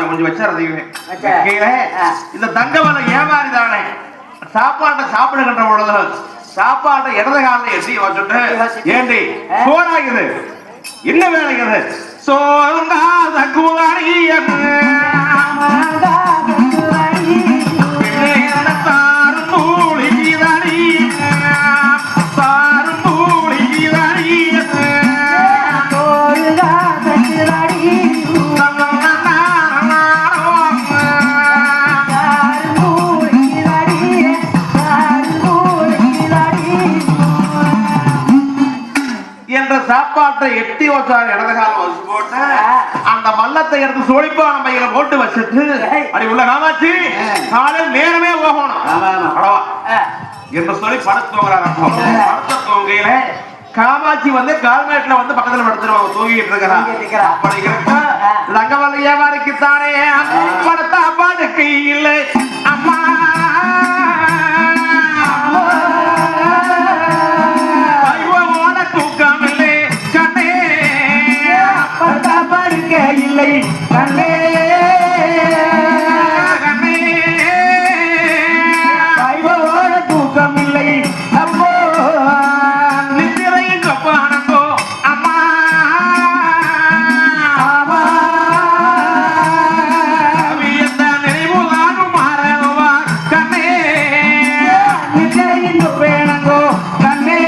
கொஞ்சம் வச்சிருந்தீங்க இந்த தங்கமலை ஏமாறி தானே சாப்பாட்டை சாப்பிடுகின்ற பொழுது சாப்பாட்டை இடது காலில் எட்டி வச்சுட்டு ஏண்டி சோறாகுது என்ன வேலைக்குது சோறுங்காத குவாரியன் சாப்பாட்டை எட்டி வச்சாரு இடது காலம் வச்சு போட்டு அந்த மல்லத்தை எடுத்து சோழிப்பான பையில போட்டு வச்சுட்டு அப்படி உள்ள காமாட்சி காலையில் நேரமே போகணும் என்று சொல்லி படுத்து படுத்த தூங்கையில காமாட்சி வந்து கால்மேட்ல வந்து பக்கத்துல படுத்துருவாங்க தூங்கிட்டு இருக்கிறான் அப்படி இருக்க தங்கமலை ஏமாறிக்குத்தானே படுத்தா படுக்கை இல்லை அம்மா இல்லை கண்ணே கண்ணே கைவோட தூக்கம் இல்லை அப்போ நித்திரையும் கப்பானோ அம்மா அம்மா எந்த நினைவு நானும் மாறவா கண்ணே நித்திரையும் வேணங்கோ கண்ணே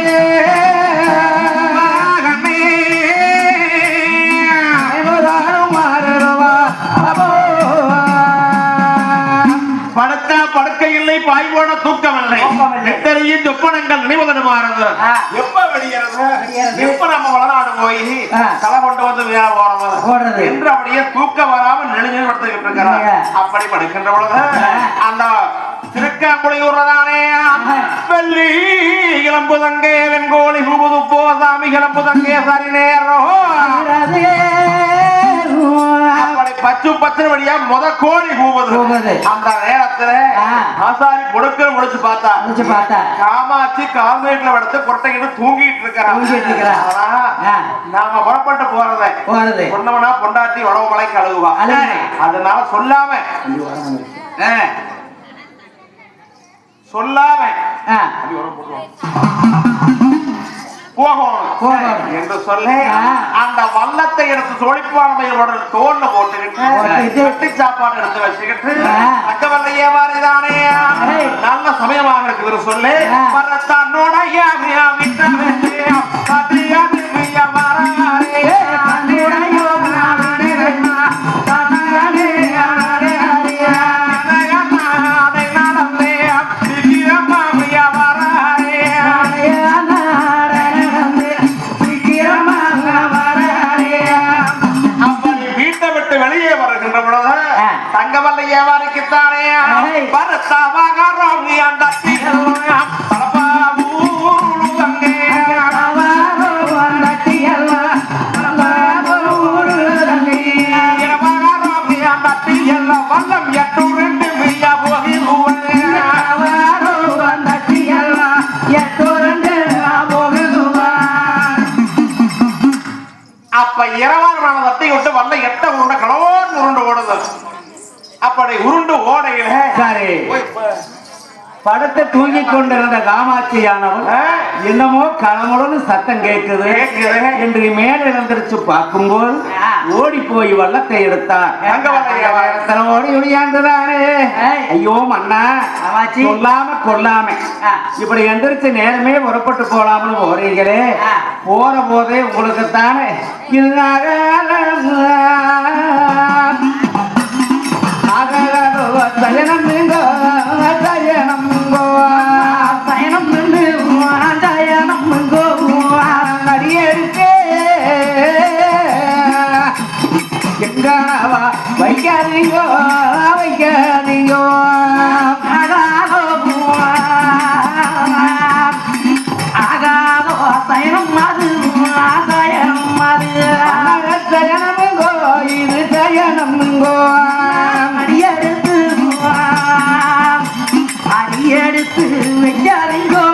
பாய் போன தூக்கமில்லை நெத்தரையும் சொப்பனங்கள் நினைவுதனமாறது எப்ப வெளியறது எப்ப நம்ம வளநாடு போய் தலை கொண்டு வந்து போறது என்று அப்படியே தூக்கம் வராமல் நெடுஞ்சு படுத்துக்கிட்டு இருக்கிறாங்க அப்படி படுக்கின்ற பொழுது அந்த திருக்காப்புளியூர்தானே வெள்ளி கிளம்புதங்கே வெண்கோழி புகுது போசாமி கிளம்புதங்கே சரி நேரம் பச்சு பத்து வழியா முத கோழி போகுது அந்த நேரத்துல ஆசாரி முடுக்க முடிச்சு பார்த்தா காமாட்சி கால்மேட்ல எடுத்து கொட்டைகிட்டு தூங்கிட்டு இருக்கிறான் நாம புறப்பட்டு போறது பொண்ணவனா பொண்டாட்டி உழவு மலை கழுவுவா அதனால சொல்லாம போகணும் என்று சொல்லி அந்த வல்லத்தை எடுத்து சோழிப்பானையோட தோல்ல போட்டுக்கிட்டு சாப்பாடு எடுத்து வச்சுக்கிட்டு அக்கவல்ல ஏமாறிதானே நல்ல சமயமாக இருக்குது சொல்லி தன்னோட தங்கமல்ல ஏவாரிக்குத்தானே பரத்தாவாக அந்த வல்லம் எட்டு ரெண்டு மியா போகி அப்ப இரவான தட்டி விட்டு வல்ல எட்ட உருண்ட கடவோடு உருண்டு ஓடுது அப்படி உருண்டு ஓடையில படத்தை தூங்கி கொண்டிருந்த காமாட்சியானவள் என்னமோ கணவனு சத்தம் கேட்குது என்று மேல எழுந்திருச்சு பார்க்கும்போது ஓடி போய் வல்லத்தை எடுத்தார் ஓடி ஒடியாண்டுதானே ஐயோ மண்ணா சொல்லாம கொல்லாம இப்படி எந்திரிச்சு நேரமே புறப்பட்டு போலாம்னு போறீங்களே போற போதே உங்களுக்கு தானே சயனம் வைக்காதீங்கோ வைக்காதீங்கோ ஆகாதோ சயனம் அது சயனம் அது சயனமுங்கோ இது சயனமுங்கோ அடியெடுத்து வைக்காதீங்கோ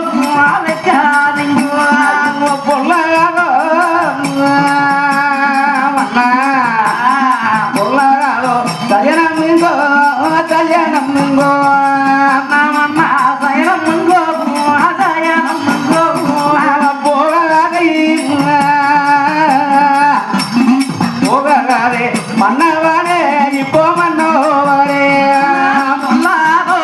வைக்காதீங்கோ பொல்லாதோ பொல்லாதோ சயன இப்போ மன்னோவரே பொல்லாதோ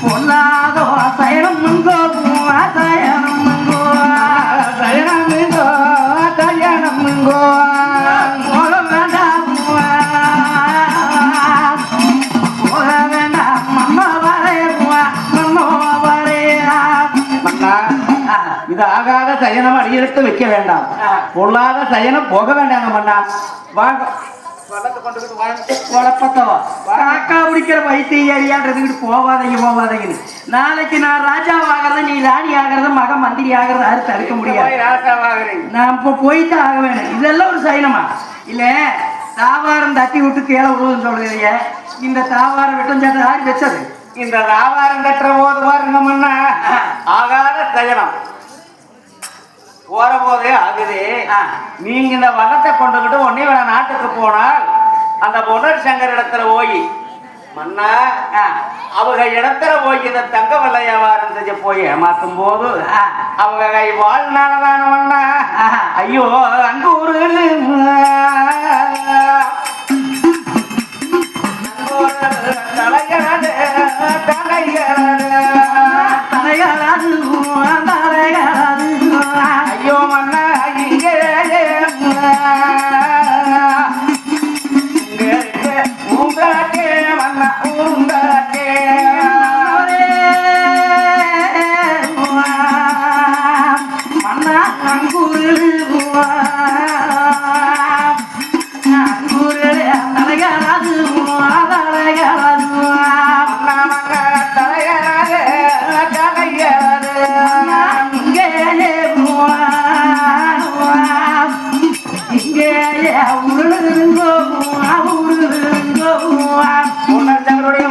பொல்லாதோ சயனம் முங்கோ சயனம் முங்கோ சயனம் முங்கோ சயனம் முங்கோ போக வேண்டாம் போக வேண்டாம் மம்மா வரே மன்னோ வரே மன்னா இது ஆகாத சயனம் அடியெடுத்து வைக்க வேண்டாம் பொல்லாத சயனம் போக வேண்டாங்க மன்னா வாங்க காக்கா பிடிக்கிற வைத்தியறியான்றதுக்கிட்டு போவாதீங்கன்னு நாளைக்கு நான் ராஜா ஆகிறத நீ ராணி ஆகிறத மக மந்திரி ஆகிறத யாரும் தடுக்க முடியாது நான் இப்போ போயிட்டு ஆக வேணும் இதெல்லாம் ஒரு சயனமா இல்ல தாவாரம் தட்டி விட்டு கீழே விடுவதுன்னு சொல்றீங்க இந்த தாவாரம் விட்டும் சேர்த்து யாரு வச்சது இந்த தாவாரம் கட்டுற போது பாருங்கம்னா ஆகாத சயனம் போற போதே ஆகுது நீங்க இந்த வனத்தை கொண்டுகிட்டு ஒன்னே வேணா நாட்டுக்கு போனால் அந்த புனர் சங்கர் இடத்துல போய் மன்னா அவங்க இடத்துல போய் இந்த தங்க வல்ல வியாபாரம் செஞ்ச போய் ஏமாத்தும் போது அவங்க கை வாழ்நாளதான மன்னா ஐயோ அங்கு ஒரு தலையாது ஐயோ மன்னா இங்கே உண்டாக்கே மன்னா உண்டாக்கே மன்னா அங்கூரு அங்கூரு தலையாது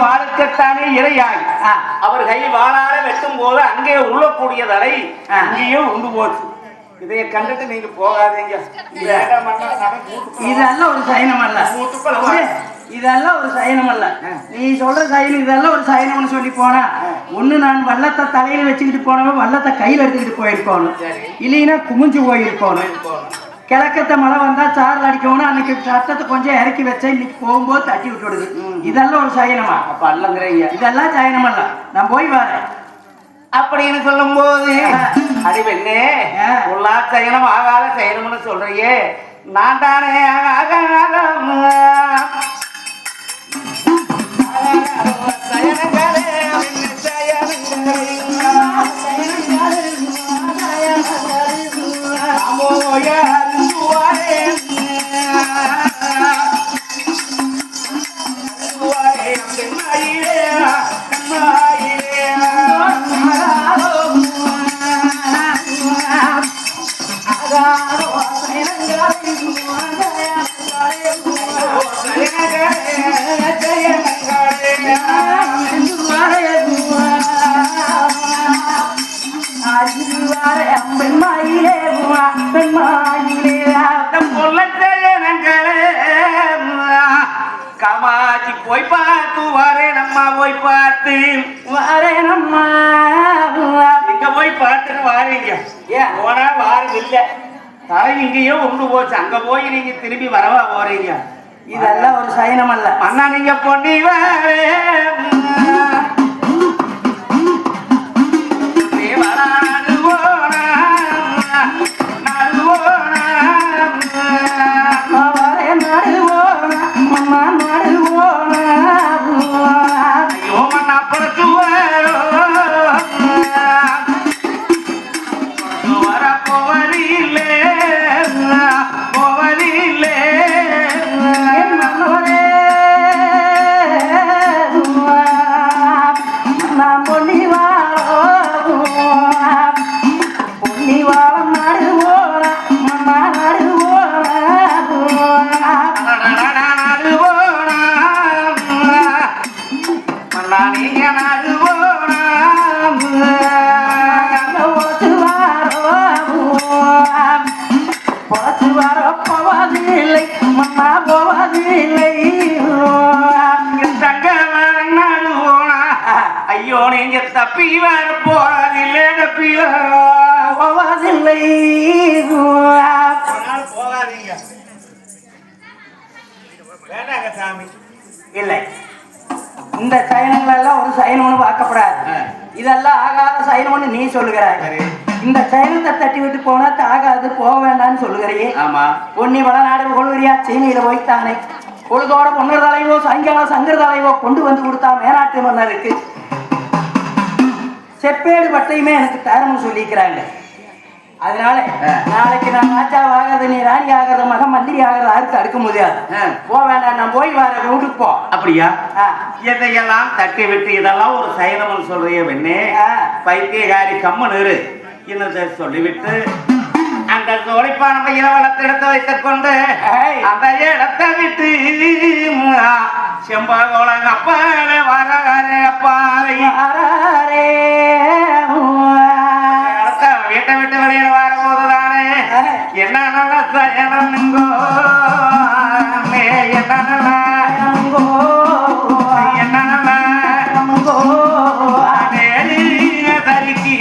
வாழ்க்கைத்தானே இறையாய் அவர் கை வாழால வெட்டும் போது அங்கே உள்ளக்கூடியதலை அங்கேயே உண்டு போச்சு இதைய கண்டுட்டு நீங்க போகாதீங்க இதெல்லாம் ஒரு சயனம் அல்ல இதெல்லாம் ஒரு சயனம் அல்ல நீ சொல்ற சயனம் இதெல்லாம் ஒரு சயனம்னு சொல்லி போனா ஒண்ணு நான் வல்லத்தை தலையில வச்சுக்கிட்டு போனவன் வல்லத்தை கையில எடுத்துக்கிட்டு போயிருக்கணும் இல்லைன்னா குமிஞ்சு போயிருக்கணும் கிழக்கத்தை மழை வந்தா சார் அடிக்கணும் அன்னைக்கு சட்டத்தை கொஞ்சம் இறக்கி வச்சா இன்னைக்கு போகும்போது தட்டி விட்டுடுது இதெல்லாம் ஒரு சயனமா அப்ப அல்லங்கிறீங்க இதெல்லாம் சயனம் அல்ல நான் போய் வரேன் அப்படின்னு சொல்லும் போது அடி பெண்ணே உள்ளா சயனம் ஆகாத சயனம்னு சொல்றியே நான் தானே காமாட்சி போய் பார்த்து வரேனம்மா போய் பார்த்து வரேனம்மா இங்க போய் பார்த்துட்டு வாரீங்க ஏன் போனா வாரம் இல்லை தாய் இங்கேயோ உண்டு போச்சு அங்க போய் நீங்க திரும்பி வரவா போறீங்க இதெல்லாம் ஒரு சயனம் அல்ல அண்ணா நீங்க பொண்ணி வரே ஐயோ நீங்க தப்பி வர போறதில்லை போகாதீங்க வேண்டாங்க சாமி. இல்லை, இந்த சயனங்கள் எல்லாம் ஒரு சயனம்னு பார்க்கப்படாது. இதெல்லாம் ஆகாத சயனம்னு நீ சொல்லுகிறாய். இந்த சயனத்தை தட்டி விட்டு போனா ஆகாது, போக வேண்டாம்னு சொல்லுகிறியே. ஆமா, பொன்னி வளநாடு கொள்வரியா சீமையில போய்த்தானே பொழுதோட பொன்னர் தலைவோ சாயங்காலம் சங்கர் தலைவோ கொண்டு வந்து கொடுத்தா மேனாட்டு மன்னருக்கு செப்பேடு பட்டையுமே எனக்கு தரம்னு சொல்லிக்கிறாங்க. அதனால நாளைக்கு நான் ராஜா ஆகிறது, நீ ராணி ஆகிறது, மகன் மந்திரி ஆகிறது யாருக்கு அடுக்க முடியாது. போக வேண்டாம், நான் போய் வர வீட்டுக்கு போ. அப்படியா? இதையெல்லாம் தட்டி விட்டு இதெல்லாம் ஒரு சைனம்னு சொல்றிய வெண்ணே, பைத்தியகாரி கம்மன் இரு என்னதை சொல்லிவிட்டு அந்த சோழிப்பான பையில வளர்த்து எடுத்து வைத்துக் கொண்டு அந்த இடத்தை விட்டு செம்பகோளங்க அப்பாலே வராரே அப்பாலே வீட்டை விட்டு வெளியில வரும்போது தானே என்ன நல்ல சயனம் எங்கோ என்ன நல்ல என்ன நல்ல தரிக்கி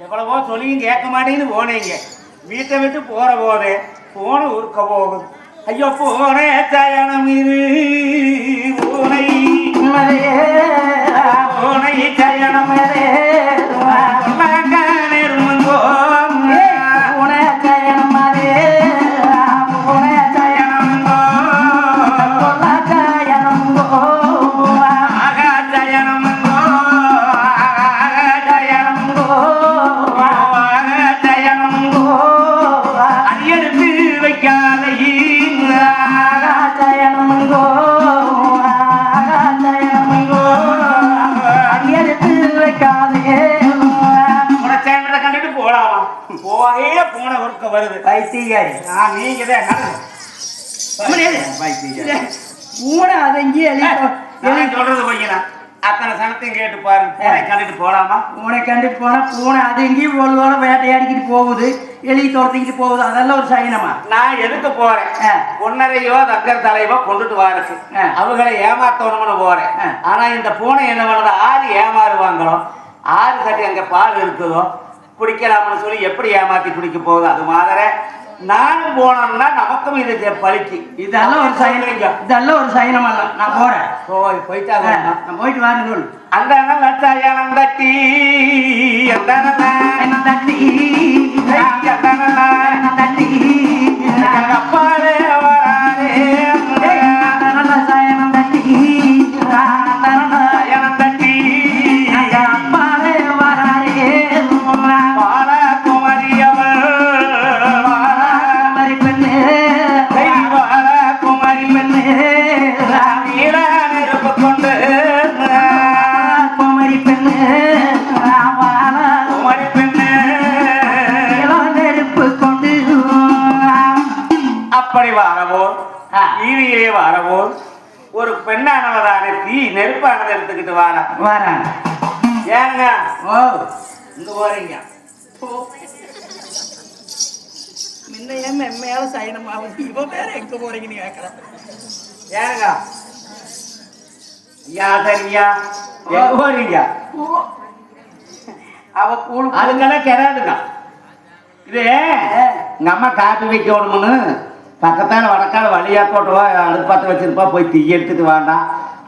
எவ்வளவோ சொல்லியும் கேட்க மாட்டேன்னு போனீங்க. வீட்டை விட்டு போற போது போன உருக்க போகுது. ஐயோ போனே சயனம் இது பூனை பூனை சயனம் நெருமங்கோ பூனை சயனம் பூனை சயனமங்கோ சயனமங்கோ ஆகா சயனமங்கோ சயனமங்கோ சயனமங்கோ அடியெடுத்து வைக்காத சயனமங்கோ சயனமங்கோ அடியெடுத்து வைக்காதே கண்டுட்டு போலாமா? போவே போன ஒர்க்க வருது. பைத்தியகாரி நீங்க பூனை அதங்கி சொல்றது பையனா அத்தனை சனத்தையும் கேட்டு பாருங்க. பூனை கண்டுட்டு போலாமா? பூனை கண்டுட்டு போனா பூனை அதங்கி பொழுதோட வேட்டையாடிக்கிட்டு போகுது, எலி துரத்திக்கிட்டு போகுது. அதெல்லாம் ஒரு சைனமா? நான் எதுக்கு போறேன்? ஒன்னரையோ தங்கர் தலைவோ கொண்டுட்டு வாருக்கு அவங்களை ஏமாத்தணும்னு போறேன். ஆனா இந்த பூனை என்ன பண்ணுது? ஆறு ஏமாறுவாங்களோ, ஆறு கட்டி அங்க பால் இருக்குதோ குடிக்கலாம்னு சொல்லி எப்படி ஏமாத்தி குடிக்க போகுது. அது மாதிரி நானும் போனோம்னா நமக்கும் இது பழிக்கு. இதெல்லாம் ஒரு சைனம், இதெல்லாம் ஒரு சைனம் அல்ல. நான் போறேன். போயிட்டாங்க, நான் போயிட்டு வரேன் சொல்லு. அந்த சயனம் தட்டி அந்த தட்டி தட்டி அப்பாலே வராரே சயனம் தட்டி சயனம் தட்டி அப்பாலே வராரே பால குமரியவள் குமரி பெண்ணு தெய்வால குமரி பெண்ணு நீல நெருப்பு கொண்டு குமரி பெண்ணு குமரி பெண்ணு நெருப்பு கொண்டு அப்படி வரவோ ஈரியே வரவோ ஒரு பெண்ணானவதான தீ நெருப்பானதை எடுத்துக்கிட்டு வாரான். ஏங்க ஓ இங்க போறீங்க? முன்னையே மென்மையால சயனமாவது இவ வேற எங்க போறீங்கன்னு கேட்கறேன். ஏங்க ஐயா சரியா எங்க போறீங்க? அவ கூழ் அதுக்கெல்லாம் கிடையாதுங்க. இது எங்க அம்மா காப்பி வைக்கணும்னு பக்கத்தால வடக்கால வழியா போட்டுவா அடுப்பாத்த வச்சிருப்பா, போய் தீ எடுத்துட்டு வேண்டாம்.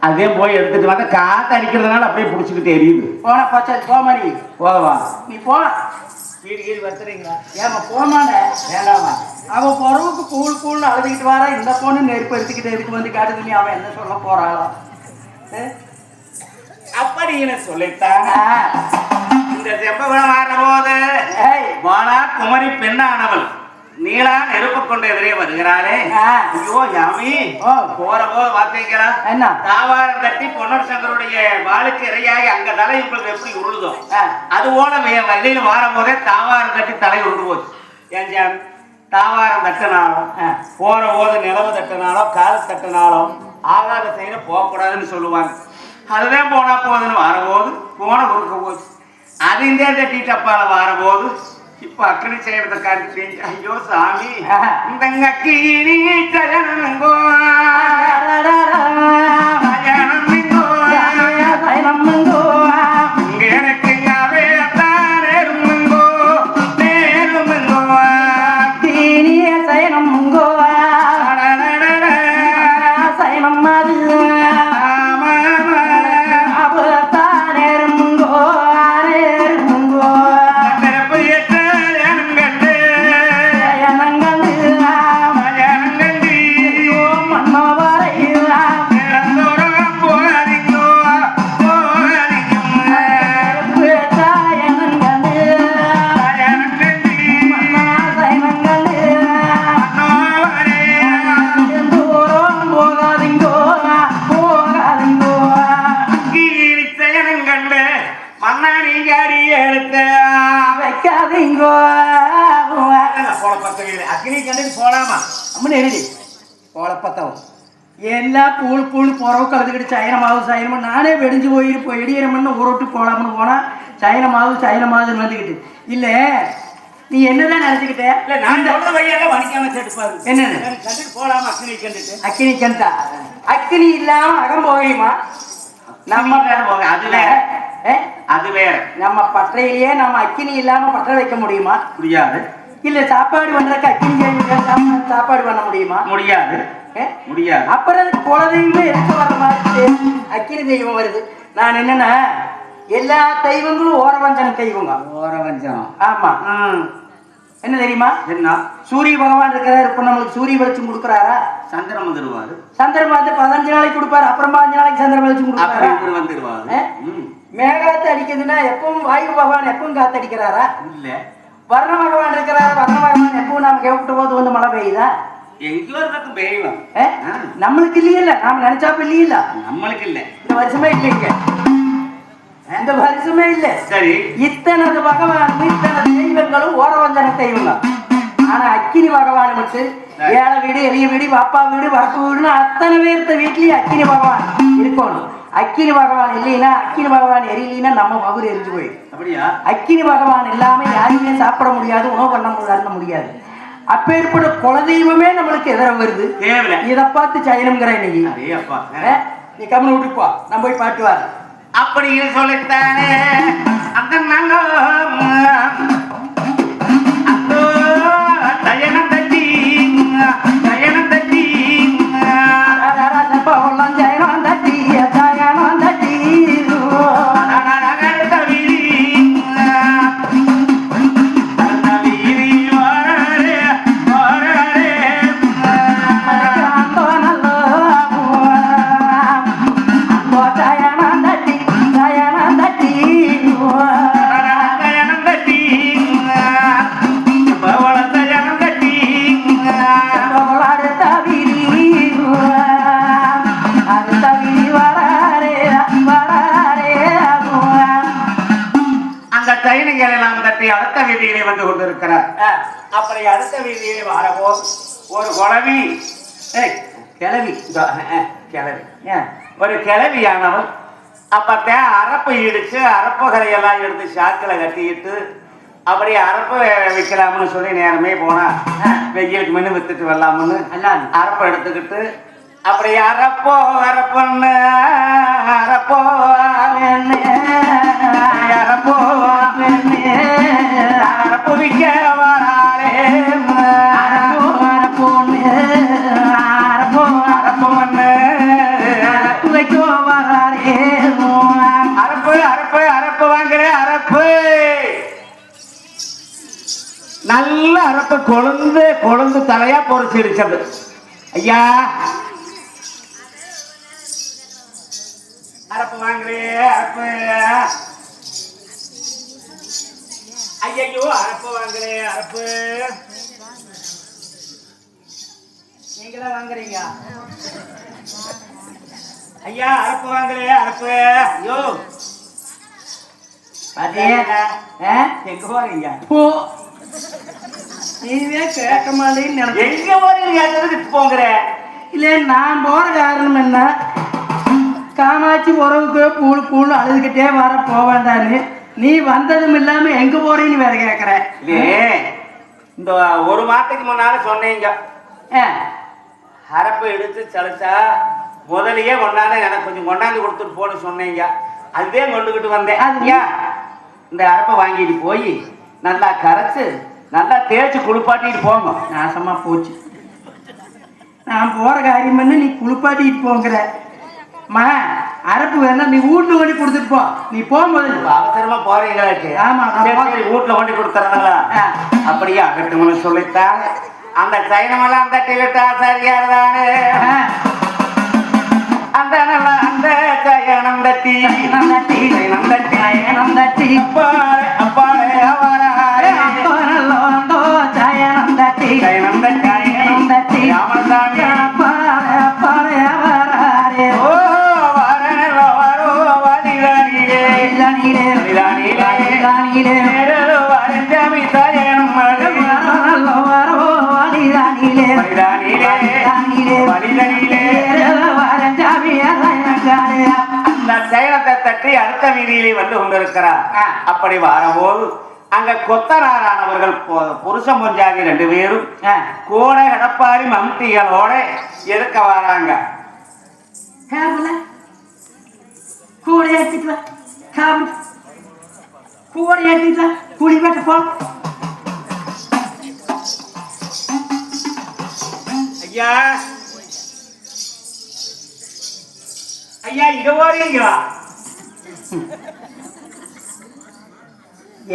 அதே போய் எடுத்துட்டு வந்தா காத்து அடிக்கிறதுனால அப்படியே பிடிச்சிக்கிட்டு எரியுது. போன பச்சை போமணி போவா நீ போ. வீடு கீழ் வச்சுறீங்களா? ஏமா போமாண்ட வேண்டாமா? அவன் பொறவுக்கு கூழ் கூழ்னு அழுதுகிட்டு வாரா. இந்த பொண்ணு நெருப்பு எடுத்துக்கிட்டு எதுக்கு வந்து காட்டுது? நீ அவன் என்ன சொல்ல போறாளோ அப்படின்னு சொல்லித்தான் இந்த செம்பகுணம் ஆடுற போது வாழா குமரி பெண்ணானவள் நீலா நெருப்பு கொண்டு எதிரே வருகிறாரே. ஐயோ யாமி போற போது பாத்தீங்களா என்ன தாவாரம் தட்டி பொன்னர் சங்கருடைய வாளுக்கு இறையாகி அங்க தலை உங்களுக்கு எப்படி உருளுதோ அது போல வெளியில வாரும் போதே தாவாரம் தட்டி தலை உருண்டு போச்சு. ஏன் ஜாமி தாவாரம் தட்டினாலும் போற போது நிலவு தட்டினாலும் கால் தட்டினாலும் ஆகாத செய்ய போகக்கூடாதுன்னு சொல்லுவாங்க. அதுதான் போனா போகுதுன்னு வரபோது போன குறுக்க போச்சு. அதுந்தே தட்டிட்டப்பால வரபோது இப்ப அக்கடி செய்யறத காட்டி ஐயோ சாமி இந்த அக்கினி சரணங்கோ எனக்கு அக்னி கண்டு போலாமா அம்மனு எழுதி போலப்பத்தவும் எல்லாம் பூள் பூள் புறவு கலந்துக்கிட்டு சைனமாவும் சைனமும் நானே வெடிஞ்சு போயிருப்போம் எடியரமன்னு ஊரோட்டு போலாம்னு போனா சைனமாவும் வந்துக்கிட்டு இல்ல நீ என்னதான் நினைச்சுக்கிட்ட? இல்ல நான் சொல்ற வழியாக வணிக்காம கேட்டுப்பாரு என்னன்னு கண்டு போலாமா அக்னி கண்டுட்டு அக்கினி கண்டா அக்கினி இல்லாம அகம் போகையுமா நம்ம போக அது வேற நம்ம பற்றையிலேயே நம்ம அக்கினி இல்லாம பற்ற வைக்க முடியுமா? முடியாது. இல்ல சாப்பாடு பண்றதுக்கு அக்கினி சாப்பாடு பண்ண முடியுமா? முடியாது முடியாது. அப்புறம் குலதெய்வமே எதுக்கு வர மாதிரி அக்கினி தெய்வம் வருது. நான் என்னன்னா எல்லா தெய்வங்களும் ஓரவஞ்சன தெய்வங்க. ஓரவஞ்சனம் ஆமா. என்ன தெரியுமா? என்ன சூரிய பகவான் இருக்கிறார். இப்ப நம்மளுக்கு சூரிய வெளிச்சம் கொடுக்குறாரா? சந்திரன் வந்துருவாரு. சந்திரன் வந்து 15 நாளைக்கு கொடுப்பாரு. அப்புறம் 15 நாளைக்கு சந்திரன் வெளிச்சம் கொடுப்பாரு. வந்துருவாரு. மேகாத்து அடிக்குதுன்னா எப்பவும் வாயு பகவான் எப்பவும் காத்து அடிக்கிறாரா? இல்ல. வர்ண பகவான் இருக்கிறாரா? வர்ண பகவான் எப்பவும் நாம கேட்டு போது வந்து மழை பெய்யுதா? எங்கேயோ இருக்கும் பெய்யும். நம்மளுக்கு இல்லையில நாம நினைச்சாப்ப இல்லையில நம்மளுக்கு இல்ல. இந்த வருஷமே இல்லைங்க. இந்த வருஷமே இல்ல. சரி. இத்தனை பகவான் இத்தனை தெய்வங்களும் ஓரவஞ்சன தெய்வங்க. ஆனா அக்கினி பகவான் மட்டும் ஏழை வீடு எளிய வீடு பாப்பா வீடு வரப்பு வீடுன்னு அத்தனை பேர்த்த வீட்லயும் அக்கினி பகவான் இருக்கணும். அக்கினி பகவான் இல்லைன்னா அக்கினி பகவான் எரியலைன்னா நம்ம மகுரு எரிஞ்சு போயிடும். அப்படியா? அக்கினி பகவான் இல்லாம யாருமே சாப்பிட முடியாது, உணவு பண்ண முடியாது. அப்பேற்பட்ட குலதெய்வமே நம்மளுக்கு எதிர வருது. இதை பார்த்து சயனம்ங்கிற இன்னைக்கு நீ கம்மன் விட்டுப்பா, நான் போய் பாட்டுவார் அப்படி சொல்லித்தானே அந்த தயனம் தட்டி தயனம் தட்டி ஜயனம் தட்டி ஜயனம் தட்டி அடுத்த வீதியிலே வந்து கொண்டிருக்கிறார். அப்படி அடுத்த வீதியிலே வரவோ ஒரு குழவி கிளவி ஒரு கிளவியானவள் அப்பத்தே அரப்பு இடிச்சு அரப்புகளையெல்லாம் எடுத்து சாக்கில் கட்டிக்கிட்டு அப்படியே அரப்பு வைக்கலாம்னு சொல்லி நேரமே போனா வெயிலுக்கு மின்னு வித்துட்டு வரலாம்னு அரப்பை எடுத்துக்கிட்டு அப்படியே அரப்போ அரப்புன்னு அரப்போ அரப்போ அரப்பு விற்க வராரே அரப்போன்னு அரப்போ அரப்போன்னு அரப்பு வைக்க வராரே அரப்பு அரப்பு அரப்பு வாங்குறேன் அரப்பு நல்ல அரப்பு கொழுந்து கொழுந்து தலையா பொறிச்சிருச்சது. ஐயா அரப்பு வாங்குறே அரப்பு ஐயோ அரப்பு வாங்குறே அரப்பு நீங்களா வாங்குறீங்க ஐயா அரப்பு வாங்குறே அரப்பு ஐயோ பாத்தீங்க எங்க போறீங்க நீவே கேட்க மாட்டேன்னு நினைச்சேன். எங்க போறீங்க எதுக்கு போங்கிற? இல்ல நான் போற காரணம் என்ன, காமாட்சி உறவுக்கு பூணு பூணு அழுதுகிட்டே வர போவேண்டான்னு, நீ வந்ததும் இல்லாம எங்க போறீன்னு வேற கேக்குற. இந்த ஒரு மாசத்துக்கு முன்னால சொன்னீங்க அரப்பை எடுத்து சளைச்சா முதலையே கொண்டாந்து எனக்கு கொஞ்சம் கொண்டாந்து கொடுத்துட்டு போன்னு சொன்னீங்க. அதுவே கொண்டுகிட்டு வந்தேன். இந்த அரப்பை வாங்கிட்டு போய் நல்லா கரைச்சு நல்லா தேய்ச்சி குளிப்பாட்டிட்டு போங்க. நாசமா போச்சு. நான் போற காரியம் பண்ண நீ குளிப்பாட்டிட்டு போங்கிற. மா அரப்பு வேணா நீ வீட்டுல கொண்டு கொடுத்துட்டு போ. நீ போகும்போது அவசரமா போறீங்களாச்சு. ஆமா வீட்டுல கொண்டு கொடுத்துறாங்களா? அப்படியே அகட்டும்னு சொல்லித்தான் அந்த சைனமெல்லாம் அந்த டிவிட்டா சரியாதானே அந்த நல்லா அந்த சயனம் தட்டி சயனம் தட்டி சயனம் தட்டி அப்பாலே அப்பாலே அவராரே அப்பனல்லோ சயனம் தட்டி சயனம் தட்டி சயனம் தட்டி ராமசாமி அப்பாலே அப்பாலே அவராரே ஓ வரனலோ வரோ வலிதானிலே வலிதானிலே வலிதானிலே வலிதானிலே நேரலோ வரஞ்சாமி சயனம் மலே வரனலோ வரோ வலிதானிலே வலிதானிலே வலிதானிலே வலிதானிலே அந்த சயனத்தை தட்டி அடுத்த வீதியிலே வந்து கொண்டிருக்கிறார். அப்படி வரபோது அங்க கொத்தனாரானவர்கள் புருஷ பொஞ்சாதி 2 பேரும் கோடை கடப்பாரி மம்டிகளோட எதுக்க வராங்க. ஐயா ஐயா இங்க போறீங்களா?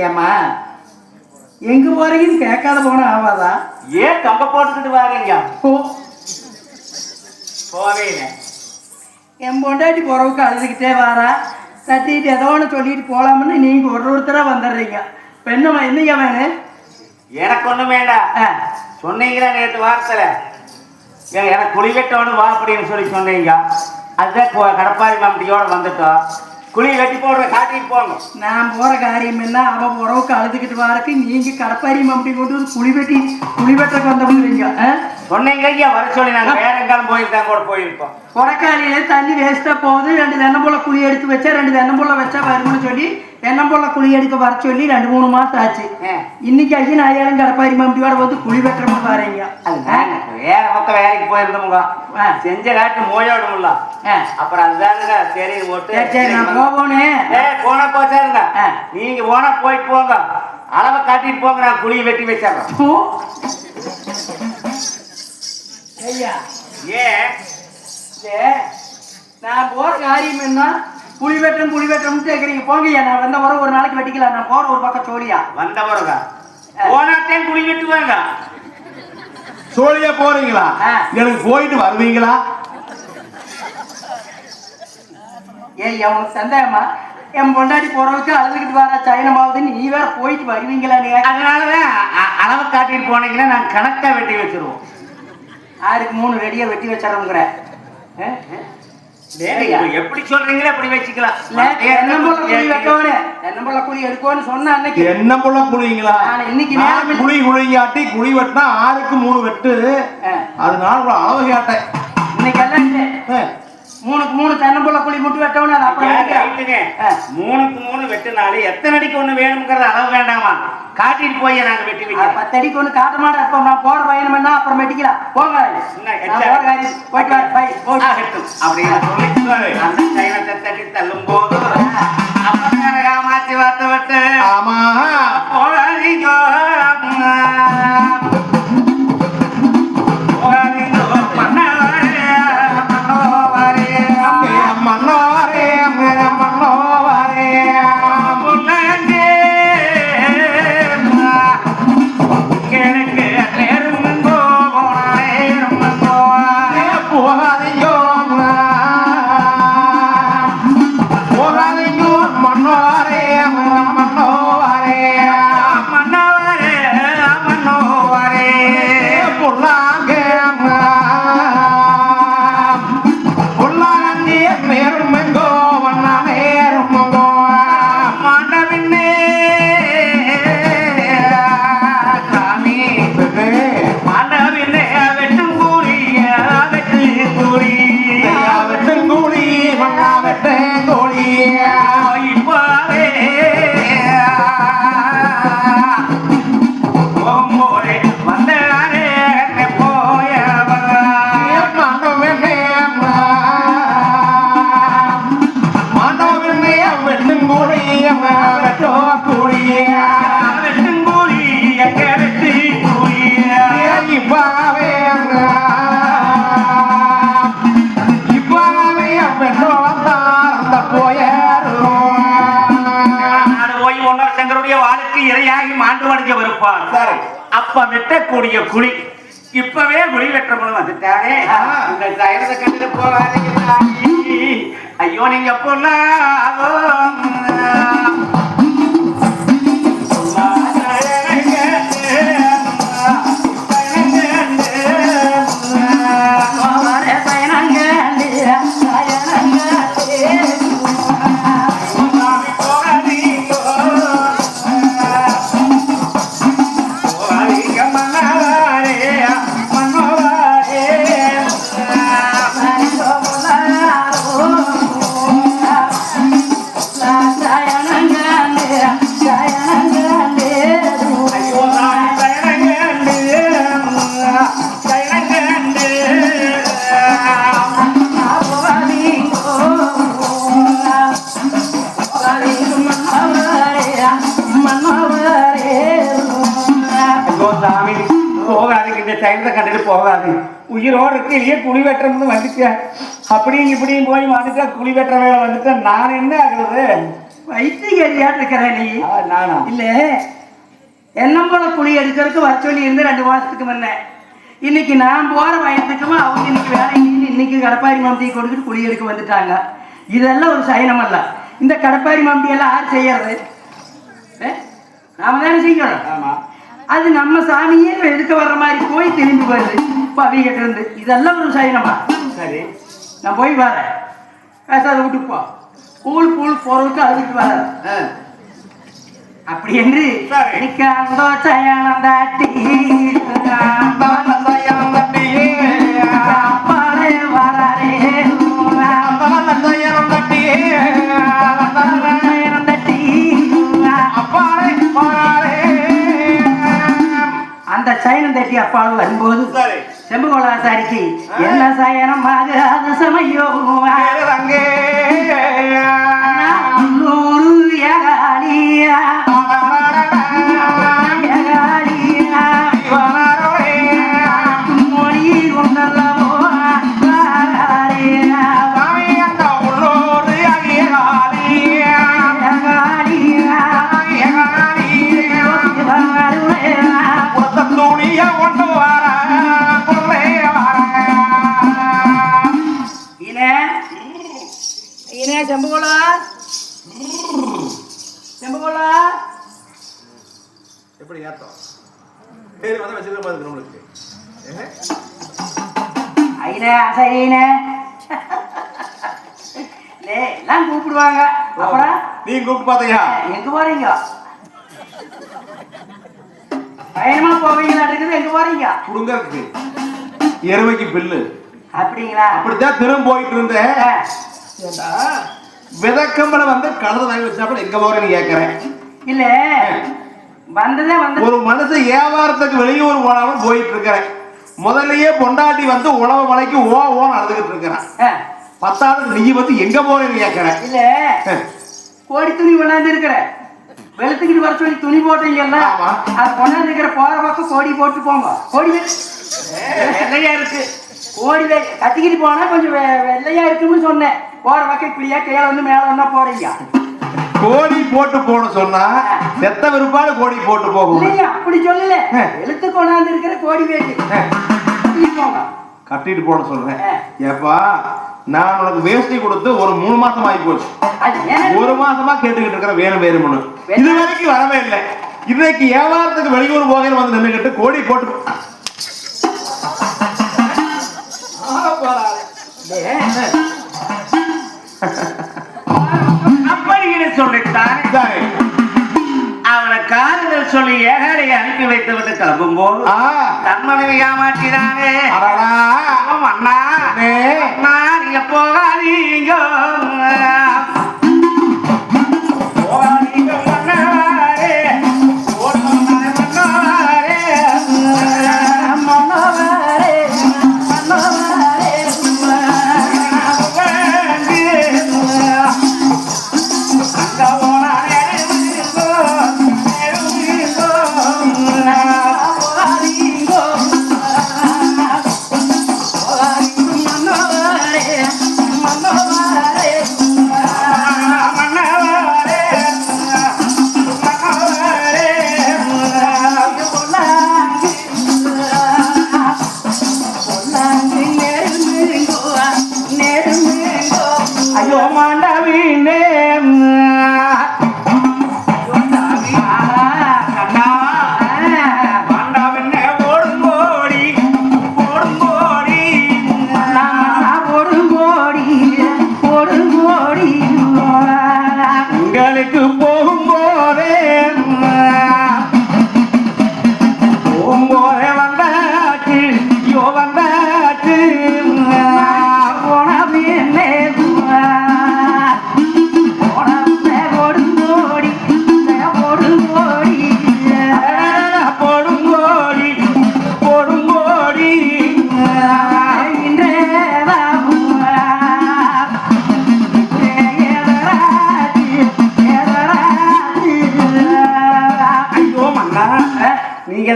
ஏமா எங்க போறீங்கன்னு கேட்காத போன ஆவாதா? ஏன் கம்ப போட்டுக்கிட்டு வாரீங்க? போவே என் பொண்டாட்டி போறவுக்கு அழுதுகிட்டே வாரா, தட்டிட்டு ஏதோ ஒன்று சொல்லிட்டு போலாம்னு நீங்க ஒருத்தரா வந்துடுறீங்க. பெண்ணம்மா என்னையா வேணும்? எனக்கு ஒண்ணும் வேண்டாம். சொன்னீங்களா நேற்று வாரத்துல எனக்கு குழி வெட்டணும் வா அப்படின்னு சொன்னீங்க. அதுதான் கடப்பாரி மம்டியோட வந்துட்டோம். குழி வெட்டி போடுற காட்டிட்டு போங்க. நான் போற காரியம் என்ன, அவன் உறவுக்கு அழுதுகிட்டு வாரக்கு நீங்க கடப்பாரி மம்டி கொண்டு வந்து குழி வெட்டக்கு வந்தவங்க சொன்னீங்க ஐயா வர சொல்லி நாங்க வேற எங்காலும் போயிருந்தாங்க கூட போயிருப்போம். கொடைக்காலியில தண்ணி வேஸ்டா போகுது, 2 தென்னம்புள்ள குழி எடுத்து வச்சா 2 தென்னம்புள்ள வச்சா வரும்னு சொல்லி தென்னம்புள்ள குழி எடுக்க வர சொல்லி 2-3 மாசம் ஆச்சு. இன்னைக்கு ஐயா நாயாலும் கடப்பாரி மம்டியோட வந்து குழி வெட்டுறோம்னு பாருங்க. வேற பக்கம் வேலைக்கு போயிருந்தோமுங்க, செஞ்ச காட்டு மோயோடும்ல. அப்புறம் அதுதானுங்க சரி ஓட்டு சரி நான் போகணும். போனா போச்சாருங்க, நீங்க போனா போயிட்டு போங்க, அளவை காட்டிட்டு போங்க, நான் குழியை வெட்டி வச்சிடறேன். ஐயா ஏன் நான் போற காரியம் என்ன, புளி வெட்டணும் கேக்குறீங்க. போங்கய்யா, நான் வந்த வர ஒரு நாளைக்கு வெட்டிக்கலாம். நான் போற ஒரு பக்கம் சோழியா வந்த வரங்க போனாட்டே குழி வெட்டுவாங்க. சோழியா போறீங்களா? எனக்கு போயிட்டு வருவீங்களா? ஏய் அவனுக்கு சந்தேகமா? என் பொண்டாடி போறதுக்கு அழுதுகிட்டு வர சைனமாவதுன்னு நீ வேற போயிட்டு வருவீங்களா? நீ அதனாலதான் அளவை காட்டிட்டு போனீங்கன்னா நான் கணக்கா வெட்டி வச்சிருவோம். 6க்கு 3 ரெடியா வெட்டி வச்சிடறோங்கிற. எப்படி சொல்றீங்களோ அப்படி வச்சுக்கலாம். தென்னம்புள்ள குழி வெட்டவனே, தென்னம்புள்ள குழி எடுக்கோன்னு சொன்ன அன்னைக்கு தென்னம்புள்ள குழிங்களா? இன்னைக்கு குழி குழிங்காட்டி குழி வெட்டினா 6க்கு 3 வெட்டு. அதனால அளவு கேட்டேன். இன்னைக்கு எல்லாம் 3க்கு 3 தென்னம்புள்ள குழி முட்டு வெட்டவனே. அது அப்புறம் 3க்கு 3 வெட்டினாலே எத்தனை அடிக்கு ஒண்ணு வேணுங்கிறத அளவு வேண்டாமா? காட்டிட்டு போய் நாங்க வெட்டி வைக்கிறோம். 10 அடிக்கு ஒண்ணு காட்ட மாட்டேன். இப்ப நான் போற பயணம் என்ன அப்புறம் வெட்டிக்கலாம். போங்க அப்படின்னு சொல்லி அந்த சைனத்தை தட்டி தள்ளும் போது காமாட்சி வார்த்தை விட்டு ஆமா போகாதீங்க மன்னோரே போவான். சரி, அப்ப வெட்டக்கூடிய குழி இப்பவே குழி வெட்டணும் வந்துட்டானே. இந்த சயனத்தை கண்டுட்டு போகாதீங்க. ஐயோ நீங்க பொண்ணா சைனத்தை கண்டுட்டு போகாது. உயிரோடு இருக்கு இல்லையே குழி வெட்டுறதுன்னு வந்துட்டேன். அப்படியும் இப்படியும் போய் வந்துட்டா குழி வெட்டுற வேலை வந்துட்டா நான் என்ன ஆகுறது? வைத்தியரியாட்டு இருக்கிறேன் நீ. நானா இல்ல என்ன போல குழி எடுக்கிறதுக்கு வர சொல்லி இருந்து 2 மாசத்துக்கு முன்ன. இன்னைக்கு நான் போற வயசுக்குமா அவங்க இன்னைக்கு வேலை இன்னைக்கு கடப்பாரி மாம்பட்டியை கொடுத்துட்டு குழி எடுக்க வந்துட்டாங்க. இதெல்லாம் ஒரு சயனம் அல்ல. இந்த கடப்பாரி மாம்பட்டியெல்லாம் யார் செய்யறது? நாம தானே செய்யணும். ஆமா, அது நம்ம சாமியே எடுக்க வர்ற மாதிரி போய் திரும்பி வருது பவிகிட்ட இருந்து. இதெல்லாம் ஒரு சைனமா? சரி, நான் போய் வரேன். பேசாத வீட்டுக்கு போ. பூல் போறதுக்கு அதுக்கு வர அப்படி என்று எனக்கு அந்த சயனம் தாட்டி அப்பாலே வராரே சயனம் தட்டி அப்பாலே வராரே. அந்த சயனம் தட்டி அப்பாவும் வரும்போது செம்புகோளாசாரிக்கு என்ன சயனம் ஆகாத சமயம் அங்கே எப்படி ஏத்தம் பேர் வந்து வச்சிருக்க மாதிரி நம்மளுக்கு ஐனே அசைனே எல்லாம் கூப்பிடுவாங்க. அப்புறம் நீ கூப்பிட்டு பாத்தியா? எங்க போறீங்க? பயணமா போவீங்களா இருக்குது? எங்க போறீங்க? குடுங்கறதுக்கு எருமைக்கு பில்லு. அப்படிங்களா? அப்படித்தான் திரும்ப போயிட்டு இருந்தேன். விதக்கம்பளை வந்து கடலை வாங்கி வச்சாப்ப எங்க போறேன்னு கேட்கிறேன். இல்ல வந்ததே வந்து ஒரு மனுஷன் வியாபாரத்துக்கு வெளியூர் போனாலும் போயிட்டு இருக்கிறேன். முதல்லயே பொண்டாட்டி வந்து உழவு மலைக்கு ஓன்னு அழுதுகிட்டு இருக்கிறான். 10வது நீ வந்து எங்க போறேன்னு கேட்கிறேன். இல்ல கோடி துணி கொண்டாந்து இருக்கிற வெளுத்துக்கிட்டு வர சொல்லி துணி போட்டீங்கல்ல, அது கொண்டாந்து இருக்கிற போற பக்கம் கோடி போட்டு போங்க. கோடி வெள்ளையா இருக்கு. கோடி கட்டிக்கிட்டு போனா கொஞ்சம் வெள்ளையா இருக்குன்னு சொன்னேன். போற பக்கம் இப்படியா கீழே வந்து மேல வந்தா போறீங்க. கோடி போட்டு போன சொன்னா செத்த விருப்பாடு கோடி போட்டு போகும். அப்படி சொல்லல, எழுத்து கொண்டாந்து இருக்கிற கோடி வேட்டி கட்டிட்டு போன சொல்றேன். ஏப்பா நான் உனக்கு வேஷ்டி கொடுத்து ஒரு 3 மாசம் ஆகி போச்சு. 1 மாசமா கேட்டுக்கிட்டு இருக்கிற வேணும் வேணும்னு இது வரைக்கும் வரவே இல்லை. இன்னைக்கு வியாபாரத்துக்கு வெளியூர் போகையில் வந்து நின்றுகிட்டு கோடி போட்டு சொல்லித்தான் அவனை காதல் சொல்லி ஏகாலையை அனுப்பி வைத்து விட்டு கிளம்பும் போது தன் மனைவி ஏமாற்றினானே. அண்ணா நீங்க போகாதீங்க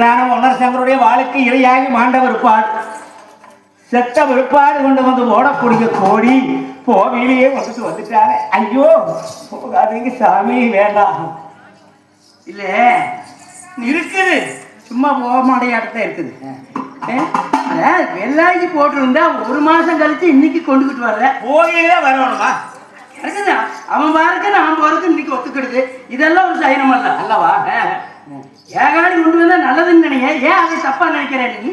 மேலான ஒன்னர் சங்கருடைய வாழ்க்கை இரையாகி மாண்ட விற்பாடு செத்த விற்பாடு கொண்டு வந்து ஓடக்கூடிய கோடி போவிலேயே வந்துட்டாரு. ஐயோ போகாதீங்க சாமி, வேண்டாம். இல்ல இருக்குது, சும்மா போக மாடையாட்டத்தான் இருக்குது. வெள்ளாய்க்கு போட்டிருந்தா 1 மாசம் கழிச்சு இன்னைக்கு கொண்டுகிட்டு வர்ற போகையில வரணுமா? இருக்குதா அவன் பாருக்கு நான் போறதுக்கு இன்னைக்கு ஒத்துக்கிடுது. இதெல்லாம் ஒரு சைனம் அல்ல அல்லவா? ஏகாடி கொண்டு வந்தா நல்லதுன்னு நினைக்க, ஏன் அதை தப்பா நினைக்கிறேன்? நீ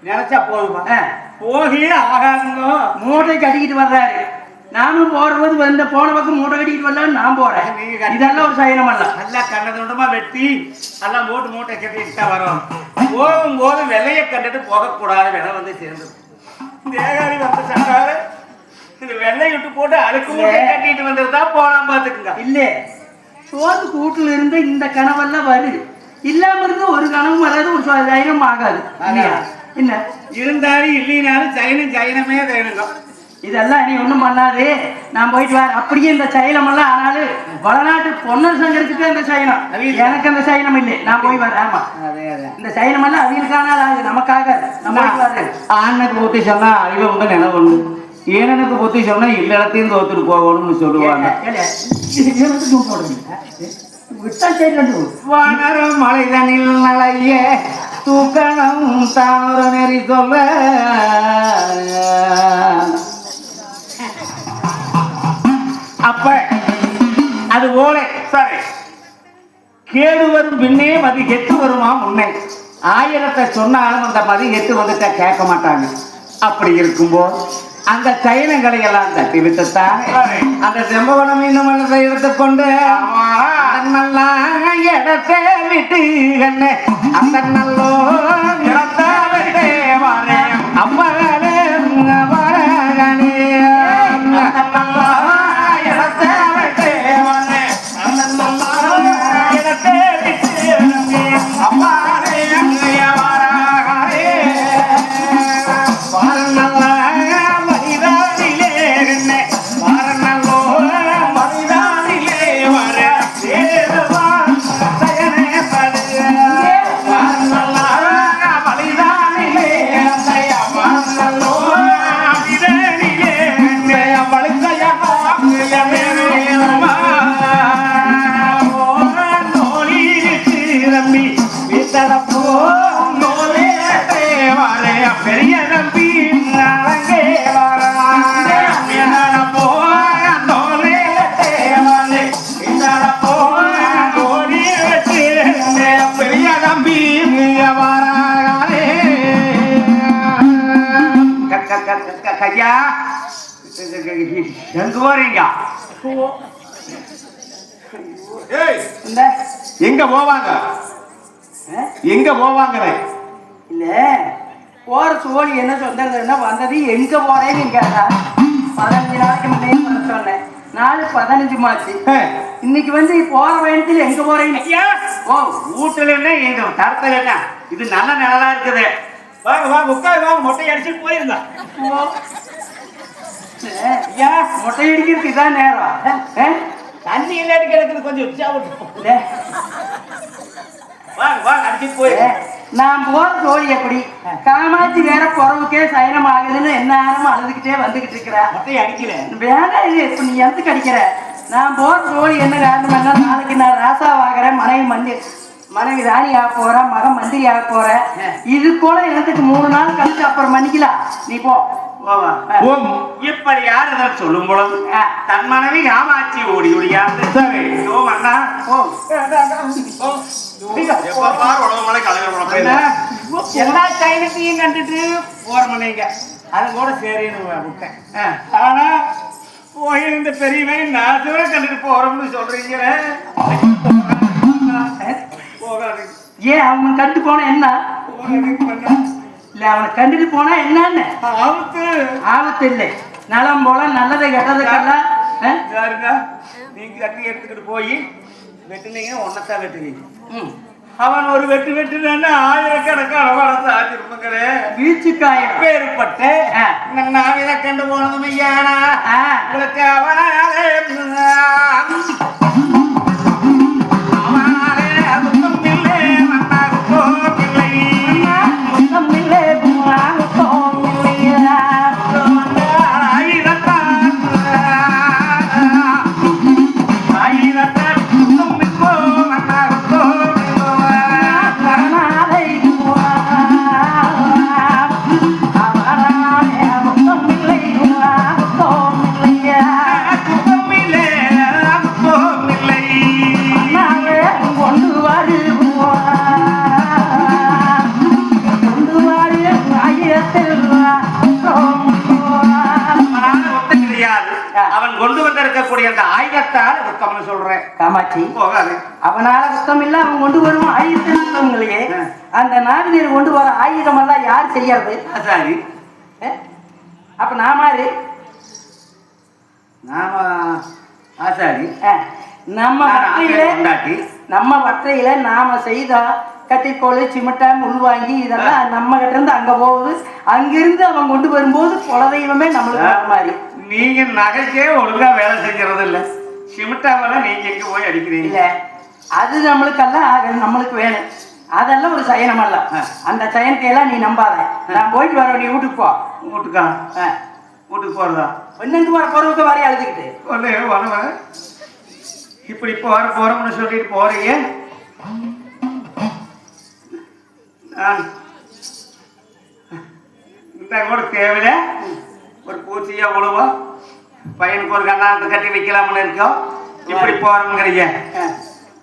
நினைச்சா போதுமா? போகையில ஆகாதுங்க. மூட்டை கட்டிக்கிட்டு வர்றாரு, நானும் போறது வந்து போன பக்கம் மூட்டை கட்டிக்கிட்டு வரலான்னு நான் போறேன். இதெல்லாம் ஒரு சைனம் அல்ல. நல்லா கண்ணதுண்டமா வெட்டி எல்லாம் போட்டு மூட்டை கட்டிட்டு தான் வரும். போகும்போது வெள்ளைய கண்டுட்டு போகக்கூடாது, வெள்ளை வந்து சேர்ந்து ஏகாடி வந்து சொன்னாரு. இது வெள்ளை விட்டு போட்டு அழுக்கு மூட்டை கட்டிட்டு வந்துருந்தா போலாம் பாத்துக்குங்க. இல்ல சோறு கூட்டுல இருந்து இந்த கனவெல்லாம் வருது, இல்லாம இருந்து ஒரு கனவும் வராது, ஒரு சைனம் ஆகாது. என்ன இருந்தாலும் இல்லைனாலும் சைனமே வேணுங்க. இதெல்லாம் நீ ஒண்ணும் பண்ணாது, நான் போயிட்டு வர. அப்படியே இந்த சைனம் எல்லாம் ஆனாலும் வடநாட்டு பொன்னர் சங்கருக்கு அந்த சைனம், எனக்கு அந்த சைனம் இல்லை. நான் போய் வரேன். ஆமா இந்த சைனம் எல்லாம் அவங்களுக்கான நமக்காக நம்ம ஆண்ணுக்கு ஊத்தி சொன்னா அறிவை உங்க நினைவு, ஏனனுக்கு புத்தி சொன்னா இல்லத்தையும் தோத்துட்டு போகணும்னு சொல்லுவாங்க. மலை தனில் நலைய தூக்கணம் தாமர நெறி சொல்ல அப்ப அது போல சரி கேடு வரும் பின்னே மதி கெட்டு வருமா முன்னே. 1000 சொன்னாலும் அந்த மதி கெட்டு வந்துட்டா கேட்க மாட்டாங்க. அப்படி இருக்கும்போது அந்த சைனங்களை எல்லாம் தட்டி விட்டுத்தான் அந்த செம்பவனம் இன்னும் எடுத்துக்கொண்டு நல்லா இடத்தை விட்டு அந்த நல்லோ இடத்தை விட்டு அப்பகலே வரகனே இடத்தை விட்டு அந்த நல்லோ இடத்தை விட்டு அப்பகலே பெரிய நம்பி அங்கே பெரிய நம்பி கையா எங்க போறீங்க? எங்க போவாங்க? எங்க போவாங்க? இல்ல போற சோழி என்ன சொந்ததுன்னா வந்தது எங்க போறேன்னு கேட்டா 15 நாளைக்கு முன்னே சொன்னேன். 4:15 மாச்சு. இன்னைக்கு வந்து போற பயணத்துல எங்க போறீங்க? ஓ வீட்டுல என்ன எங்க தரத்துல என்ன இது நல்ல நிலலா இருக்குது. வாங்க வாங்க உட்காரு வாங்க, மொட்டை அடிச்சுட்டு போயிருங்க. மொட்டை அடிக்கிறதுக்கு இதான் நேரம். தண்ணி இல்லாட்டி கிடக்குது கொஞ்சம் உற்சாகம். வாங்க வாங்க அடிச்சுட்டு போயிரு. நான் போற சோழி எப்படி காமாட்சி வேற குறவுக்கே சயனம் ஆகுதுன்னு என்ன நேரமும் அழுதுகிட்டே வந்துகிட்டு இருக்கிறா. மொட்டையை அடிக்கல வேணா இது இப்ப நீ எதுக்கு அடிக்கிற? நான் போற சோழி என்ன காரணம் என்ன, நாளைக்கு நான் ராசாவாகிறேன், மனைவி ராணி ஆக போறேன், மகன் மந்திரி ஆக போறேன். இது கூட எனக்கு 3 நாள் கழிச்சு அப்புறம் பண்ணிக்கலாம். நீ போ. இப்படி யாரு சொல்லும் பொழுது தன் மனைவி காமாட்சி ஓடி ஓடியாது அண்ணா எல்லா சைனத்தையும் கண்டுட்டு போற மனைங்க அது கூட சரின்னு விட்டேன். ஆனா போயிருந்த பெரியவன் நான் தூர கண்டுட்டு போறோம்னு சொல்றீங்க. போகாது. ஏன் அவன் கண்டு போன என்ன இல்ல, அவனை கண்டுட்டு போனா என்னன்னு ஆபத்து. ஆபத்து இல்லை, நலம் போல நல்லதை கெட்டதுக்கெல்லாம் நீங்க கட்டி எடுத்துக்கிட்டு போய் வெட்டுனீங்க, ஒன்னத்தான் வெட்டுவீங்க. அவன் ஒரு வெட்டு வெட்டுனா 1000கணக்கான வளர்த்து ஆச்சிருப்பங்களே. வீச்சுக்காய பேருப்பட்ட நான் இதை கண்டு போனதும் ஐயானா உங்களுக்கு அவனாலே அதுக்கும் இல்லை நன்னாருக்கும் இருக்கக்கூடிய அந்த ஆயுதத்தால் குத்தம்னு சொல்றேன். காமாட்சி போகாது. அவனால குத்தம் இல்ல, அவன் கொண்டு வரும் ஆயுதங்களே. அந்த நாவினர் கொண்டு வர ஆயுதம் எல்லாம் யார் செய்யறது? சரி, அப்ப நாமாரு நாம ஆசாரி. நம்ம வட்டையில நாம செய்த கட்டிக்கோள் சிமிட்டா உள்வாங்கி இதெல்லாம் நம்ம கிட்ட இருந்து அங்க போகுது. அங்கிருந்து அவன் கொண்டு வரும்போது குலதெய்வமே நம்மளுக்கு மாதிரி. நீங்க நகைக்கே ஒழுங்கா வேலை செஞ்சுறது இல்ல, சிமிட்டாவெல்லாம் நீங்க எங்க போய் அடிக்கிறீங்க? இல்ல, அது நம்மளுக்கெல்லாம் நம்மளுக்கு வேணும். அதெல்லாம் ஒரு சயனம் அல்ல. அந்த சயனத்தையெல்லாம் நீ நம்பாத. நான் போயிட்டு வர, நீ வீட்டுக்கு போ. வீட்டுக்கா? வீட்டுக்கு போறதா? பெண்ணுக்கு வர போறதுக்கு வரைய அழுதுகிட்டு வரவன் இப்படி போறோம்னு சொல்லிட்டு போறீங்க. இந்த கூட தேவையில்ல, ஒரு பூச்சியா விழுவோம், பையனுக்கு ஒரு கண்ணாரத்தை கட்டி வைக்கலாம்னு இருக்கோம். இப்படி போறோம்ங்கிறீங்க.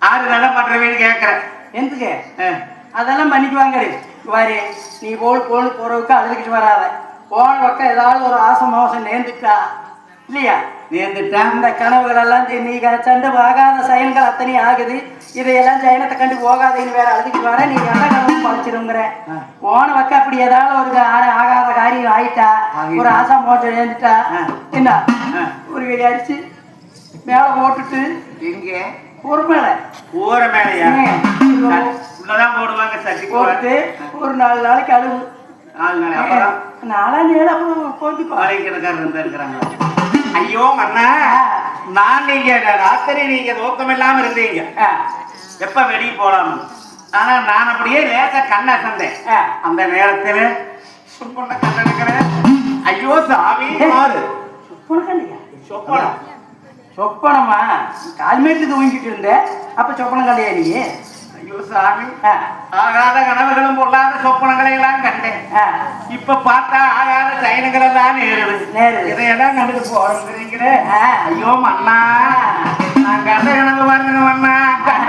ஆறு நல்லா பண்றவன்னு கேட்கறேன். எதுக்கு? அதெல்லாம் பண்ணிக்குவாங்க. வாரு, நீ போறதுக்கு அழுதுகிட்டு வராத. போன பக்கம் ஏதாவது ஒரு ஆசை மோசம் நேர்ந்துட்டா இல்லையா? நேர்ந்துட்டா இந்த கனவுகள் எல்லாம் நீ சண்டை ஆகாத செயல்கள் அத்தனையும் ஆகுது. இதையெல்லாம் சயனத்தை கண்டு போகாதேன்னு வேற அழுதுகிட்டு வர, நீ நல்ல கனவு பழிச்சிருங்கிற. போன பக்கம் அப்படி ஏதாவது ஒரு ஆகாத காரியம் ஆயிட்டா, ஒரு ஆசை மோசம் நேர்ந்துட்டா என்ன ஒரு வெளி அடிச்சு மேல போட்டுட்டு எங்க ஒரு மேல ஊற மேலையா உள்ளதான் போடுவாங்க. சட்டி போட்டு ஒரு 4 நாளைக்கு அழுவு. 4 நாள் அப்புறம் 4 நேரம் கொஞ்சம் பாலைக்கிடக்காரர் இருந்தா இருக்கிறாங்க. ஐயோ மண்ணா, நான் நீங்க ராத்திரி நீங்க தூக்கம் இல்லாம இருந்தீங்க, எப்ப வெளியே போலாம். ஆனா நான் அப்படியே லேசா கண்ண சந்தேன். அந்த நேரத்துல சுப்பண்ண கண்ண இருக்கிறேன். ஐயோ சாமி, சொப்பனம் சொப்பனமா? கால்மேட்டு தூங்கிட்டு இருந்த அப்ப சொப்பனம் கண்டையா நீ? ஐயோ சாமி, ஆகாத கனவுகளும் பொல்லாத சொப்பனங்களை எல்லாம் கண்டேன். இப்ப பார்த்தா ஆகாத சயனங்களை தான் நேருது. இதையெல்லாம் கண்டுட்டு போறீங்களே. ஐயோ மண்ணா, நான் கண்ட கனவு பாருங்க மண்ணா, கண்ட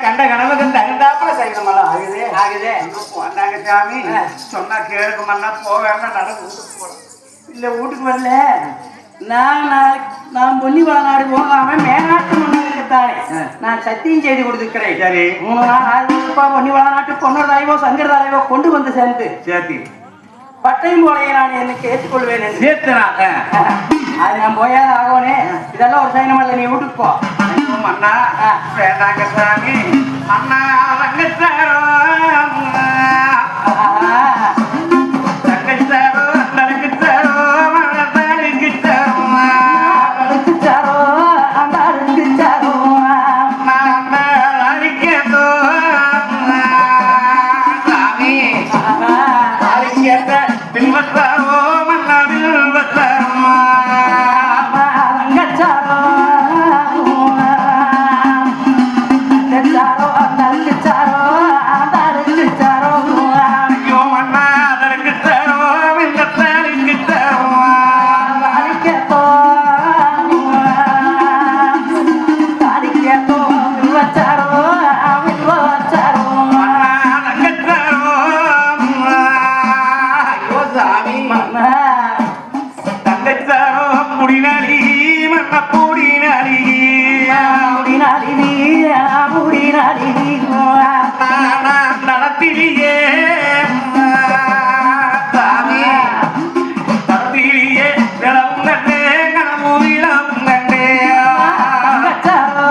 கண்ட கனவுக்கு தகுந்தாப்புல செய்யணுமெல்லாம் ஆகுது. வந்தாங்க சாமி, சொன்னா கேளுக்குமன்னா போவேன்னா நடந்து வீட்டுக்கு போறோம். இல்ல வீட்டுக்கு வரல, நான் பொன்னி வளநாடு போகாம மேநாட்டு மன்னருக்குத்தானே நான் சத்தியம் செய்து கொடுத்துக்கிறேன். சரி, 3 நாள் 1000 ரூபாய் பொன்னி வளநாட்டு பொன்னர் தலைவோ சங்கர தலைவோ கொண்டு வந்து சேர்த்து பட்டையும் போலையை நான் எனக்கு ஏற்றுக்கொள்வேன். அது நான் போயாத ஆகவனே. இதெல்லாம் ஒரு சைனம் இல்லை, நீ வீட்டுக்கு போ. அண்ணா வேண்டாங்க சாமி, அண்ணா தங்கச்சாரோ தங்கச்சாரோ தங்கச்சாரோ அழுக்குச்சாரோ அந்த அழுக்குச்சாரோ அழிக்கதோ சாமி, அழிக்கத பின்பற்றாரோ மன்னா பின்பற்றாரோ தங்கச்சாரோ நடத்திலேயே சாமி, நடத்திலேயே விளவும் கண்டே கனவு விளவும் கண்டே தங்கச்சாரோ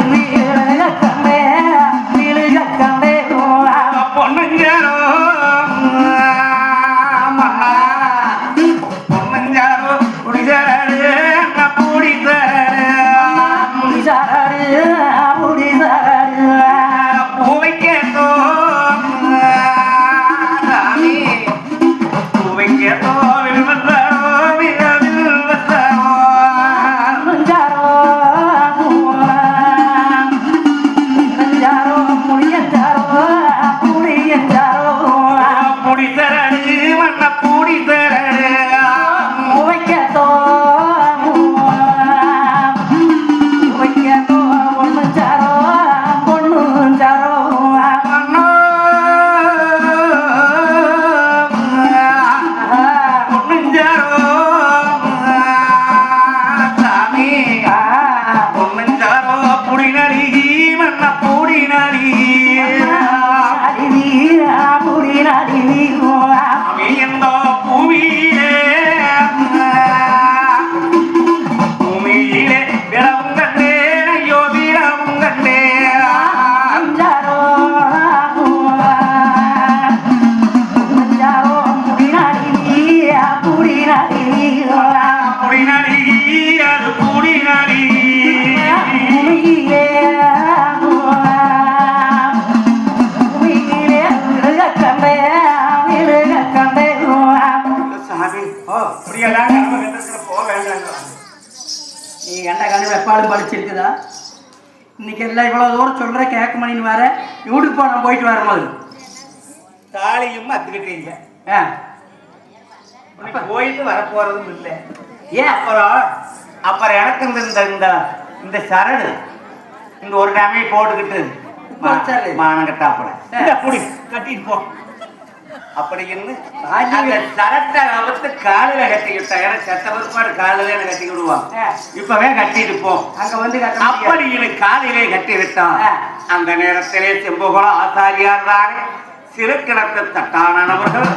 கண்டே விழுக கண்டே பொண்ணுஞ்சாரோ பொண்ணுஞ்சாரோ குடிசாரு பூவைக்கேத்தோ சாமி பூவைக்கேத்தோ வில்வத்தாரோ வில்வத்தாரோ புடிசரடு மண்ண புடிசரடு நீ எந்த கனவு எப்பாலும் படிச்சிருக்குதா? இன்னைக்கு எல்லாம் இவ்வளவு தூரம் சொல்ற கேட்க மணின்னு வர யூடியூப் நான் போயிட்டு வரும்போது தாலியும் அத்துக்கிட்டீங்க போயிட்டு வரப்போறதும் இல்லை. ஏன் அப்புறம் எனக்கு இந்த இந்த சரடு இந்த ஒரு டேமே போட்டுக்கிட்டு மானங்கட்டாப்பட கட்டிட்டு போ அப்படின்னு சரட்டை அவுத்து காலில கட்டிக்கிட்டா. எனக்கு செத்த பிற்பாடு காலில கட்டி விடுவான். இப்பவே கட்டிட்டு போ அங்க வந்து அப்படி எனக்கு காலிலே கட்டி விட்டான். அந்த நேரத்திலே செம்புகுளம் ஆசாரியார் தானே சிறுக்கிடத்தை தட்டானவர்கள்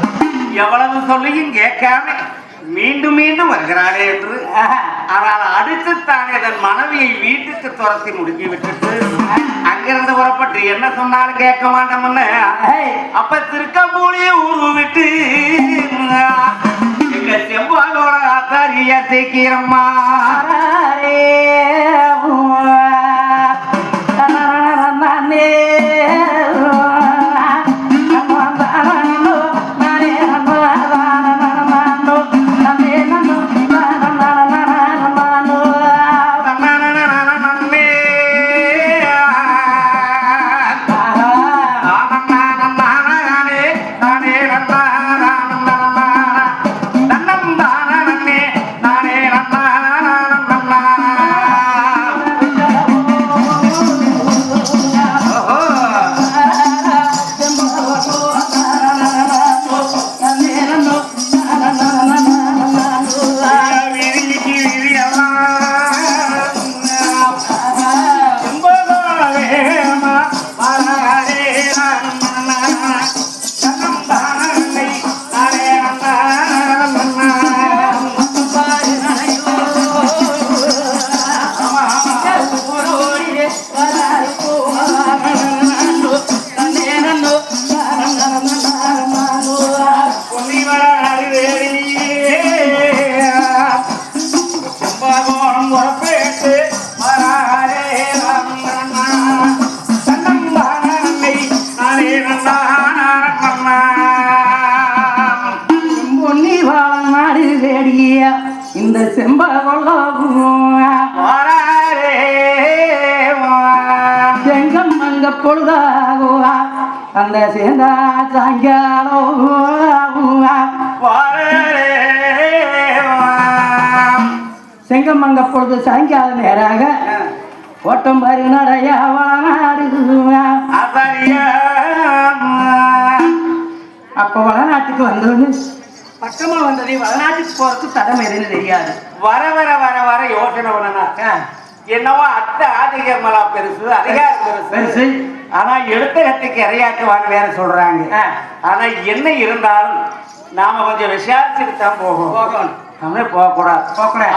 எவ்வளவு சொல்லியும் கேட்காம மீண்டும் மீண்டும் வருகிறாரே என்று ஆனால் அடுத்துத்தானே தன் மனைவியை வீட்டுக்கு துரத்தி முடுக்கி விட்டுட்டு அங்கிருந்து புறப்பட்டு என்ன சொன்னாலும் கேட்க மாட்டோம்னு அப்ப திருக்கம்பூலிய ஊரு விட்டு எங்க செம்பாலோட ஆசாரிய சீக்கிரம்மா இந்த செங்கம் அங்க பொழுதாகுவா அந்த சேர்ந்தா சாயங்காலம் செங்கம் அங்க பொழுது சாயங்காலம் நேராக ஓட்டம் பாரு நடையா அப்ப வளநாட்டுக்கு வந்தோன்னு பக்கமா வந்தது வளநாட்டுக்கு போறதுக்கு தடம் எதுன்னு தெரியாது. வர வர வர வர யோசனை பண்ணனாக்க என்னவோ அத்தை ஆதிகமலா பெருசு அதிகாரம் பெருசு. ஆனா எடுத்த கத்திக்கு இறையாக்குவான்னு வேற சொல்றாங்க. ஆனா என்ன இருந்தாலும் நாம கொஞ்சம் விசாரிச்சுட்டு தான் போகணும். நம்மளே போகக்கூடாது.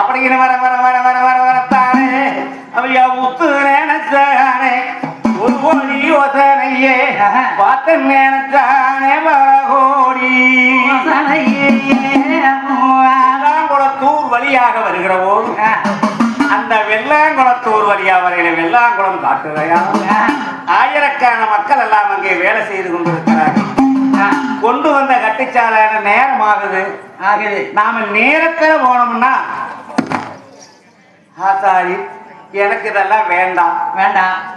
அப்படிங்கிற வர வர வர வர வர வரத்தானே அவையா உத்து நினைச்சானே ஒரு கோடி யோசனையே பார்த்து நினைச்சானே வரகோடி வெள்ளாங்குளத்தூர் வழியாக வருகிற போது அந்த வெள்ளாங்குளத்தூர் வழியா வரையில வெள்ளாங்குளம் காட்டுறையா ஆயிரக்கான மக்கள் எல்லாம் அங்கே வேலை செய்து கொண்டிருக்கிறார்கள். கொண்டு வந்த கட்டிச்சாலை நேரம் ஆகுது. நாம நேரத்துல போனோம்னா ஆசாரி எனக்கு இதெல்லாம் வேண்டாம்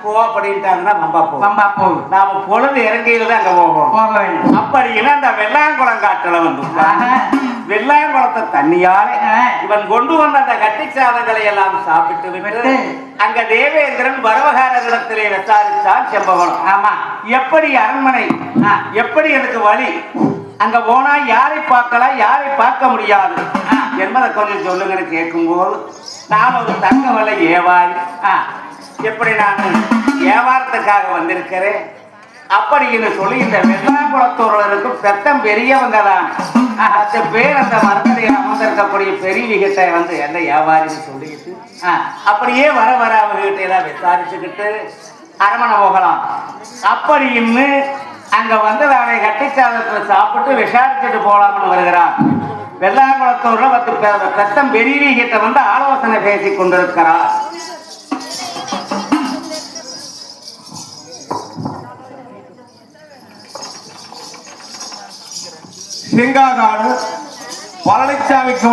போ அப்படின்ட்டாங்கன்னா வம்பா போகும். நாம பொழுது இறங்கையில தான் அங்க போக வேண்டும். அப்படின்னா அந்த வெள்ளாங்குளம் காட்டுல வந்து வெள்ளாங்குளத்தை தண்ணியால இவன் கொண்டு வந்த அந்த கட்டிச்சாதங்களை எல்லாம் சாப்பிட்டு விட்டு அங்க தேவேந்திரன் வரவகாரத்திலே விசாரிச்சான் செம்பவனம். ஆமா, எப்படி அரண்மனை, எப்படி எனக்கு வழி, அங்க போனா யாரை பார்க்கலாம் யாரை பார்க்க முடியாது என்பதை கொஞ்சம் சொல்லுங்கன்னு கேட்கும்போது நான் ஒரு தங்க வலை ஏவாரி, எப்படி நான் வியாபாரத்துக்காக வந்திருக்கிறேன் அப்படின்னு சொல்லி இந்த வெள்ளாங்குளத்தூர்ல இருக்கும் பெத்தம் பெரியவங்க தான் அந்த பேர் அந்த மரத்தில் அமர்ந்திருக்கக்கூடிய பெரியவிகிட்ட வந்து என்ன வியாபாரின்னு சொல்லிக்கிட்டு அப்படியே வர அவங்ககிட்ட எல்லாம் விசாரிச்சுக்கிட்டு அரமனை போகலாம் அப்படின்னு அங்க வந்து அவனை கட்டிச்சாதத்தில் சாப்பிட்டு விசாரிச்சுட்டு போலாம்னு வருகிறான். வெள்ளாங்குளத்தூர்ல பெத்தம் பெரியவிகிட்ட வந்து ஆலோசனை பேசி கொண்டிருக்கிறார். சிங்காகாடு பழனிசாமிக்கு